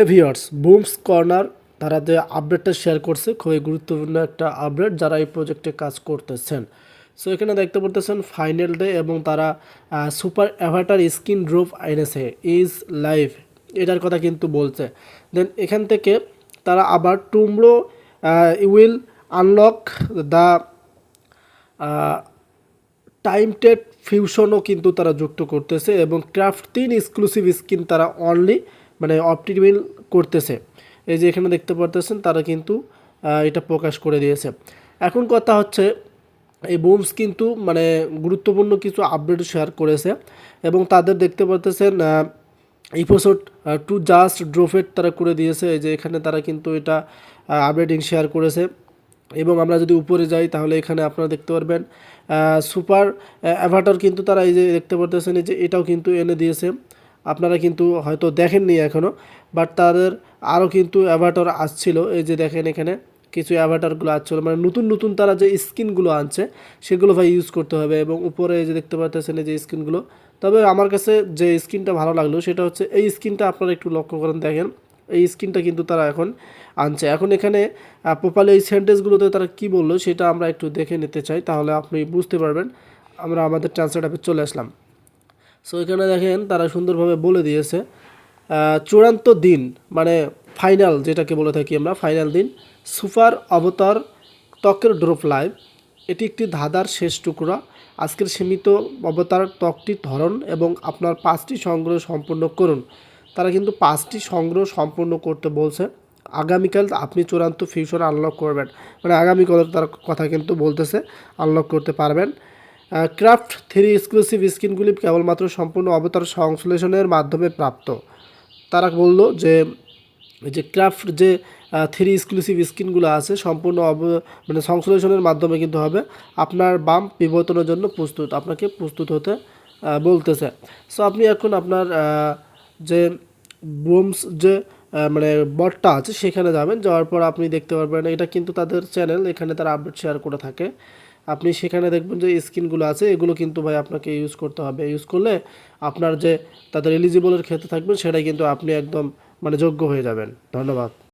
Viewers, বুমস corner তারা যে আপডেটটা শেয়ার করছে খুবই গুরুত্বপূর্ণ একটা আপডেট যারা এই প্রজেক্টে কাজ করতেছেন। সো এখানে দেখতে পারতেছেন ফাইনাল ডে এবং তারা সুপার অ্যাভাটার স্কিন ড্রপ এনেছে ইজ লাইভ, এটার কথা কিন্তু বলছে। দেন এখান থেকে তারা আবার tomorrow will unlock the time টেট ফিউশনও কিন্তু তারা যুক্ত করতেছে এবং ক্রাফট 3 এক্সক্লুসিভ স্কিন তারা অনলি মানে অপটিমিল করতেছে। এই যে এখানে দেখতে পারতেছেন তারা কিন্তু এটা প্রকাশ করে দিয়েছে। এখন কথা হচ্ছে এই বুমস কিন্তু মানে গুরুত্বপূর্ণ কিছু আপডেট শেয়ার করেছে এবং তাদের দেখতে পারতেছেন এপিসোড 2 জাস্ট ড্রপেট তারা করে দিয়েছে। এই যে এখানে তারা কিন্তু এটা আপডেটিং শেয়ার করেছে এবং আমরা যদি উপরে যাই তাহলে এখানে আপনারা দেখতে পারবেন সুপার অ্যাভাটার কিন্তু তারা এই যে দেখতে পারতেছেন এই যে এটাও কিন্তু এনে দিয়েছে। আপনারা কিন্তু হয়তো দেখেননি এখনও, বাট তাদের আরও কিন্তু অ্যাভাটার আসছিল। এই যে দেখেন এখানে কিছু অ্যাভাটারগুলো আসছিলো, মানে নতুন নতুন তারা যে স্কিনগুলো আনছে সেগুলো ভাই ইউজ করতে হবে। এবং উপরে এই যে দেখতে পাচ্ছেন এই যে স্কিনগুলো, তবে আমার কাছে যে স্কিনটা ভালো লাগলো সেটা হচ্ছে এই স্কিনটা। আপনারা একটু লক্ষ্য করেন, দেখেন এই স্কিনটা কিন্তু তারা এখন আনছে। এখন এখানে প্রপারলি এই সেন্টেন্সগুলোতে তারা কি বললো সেটা আমরা একটু দেখে নিতে চাই, তাহলে আপনি বুঝতে পারবেন। আমরা আমাদের ট্রান্সলেট অ্যাপে চলে আসলাম। সো এখানে দেখেন তারা সুন্দরভাবে বলে দিয়েছে চূড়ান্ত দিন মানে ফাইনাল, যেটাকে বলে থাকি আমরা ফাইনাল দিন, সুপার অবতার ত্বকের ড্রপ লাইভ। এটি একটি ধাঁধার শেষ টুকরা। আজকের সীমিত অবতার ত্বকটির ধরন এবং আপনার 5টি সংগ্রহ সম্পূর্ণ করুন। তারা কিন্তু 5টি সংগ্রহ সম্পূর্ণ করতে বলছে। আগামীকাল আপনি চূড়ান্ত ফিউচার আনলক করবেন, মানে আগামীকাল তার কথা কিন্তু বলতেছে আনলক করতে পারবেন। ক্রাফট 3 এক্সক্লুসিভ স্কিনগুলি কেবলমাত্র সম্পূর্ণ অবতার সংশ্লেষণের মাধ্যমে প্রাপ্ত। তারা বলল যে যে ক্রাফট যে 3 এক্সক্লুসিভ স্কিনগুলো আছে সম্পূর্ণ মানে সংশ্লেষণের মাধ্যমে কিন্তু হবে। আপনার বাম বিবর্তনের জন্য প্রস্তুত, আপনাকে প্রস্তুত হতে বলতেছে। সো আপনি এখন আপনার যে বুমস যে মানে বটটা আছে সেখানে যাবেন, যাওয়ার পর আপনি দেখতে পারবেন এটা কিন্তু তাদের চ্যানেল, এখানে তারা আপডেট শেয়ার করে থাকে। আপনি সেখানে দেখবেন যে স্কিনগুলো আছে এগুলো কিন্তু ভাই আপনাকে ইউজ করতে হবে। ইউজ করলে আপনার যে তাদের এলিজিবলের ক্ষেত্রে থাকবেন সেটাই কিন্তু আপনি একদম মানে যোগ্য হয়ে যাবেন। ধন্যবাদ।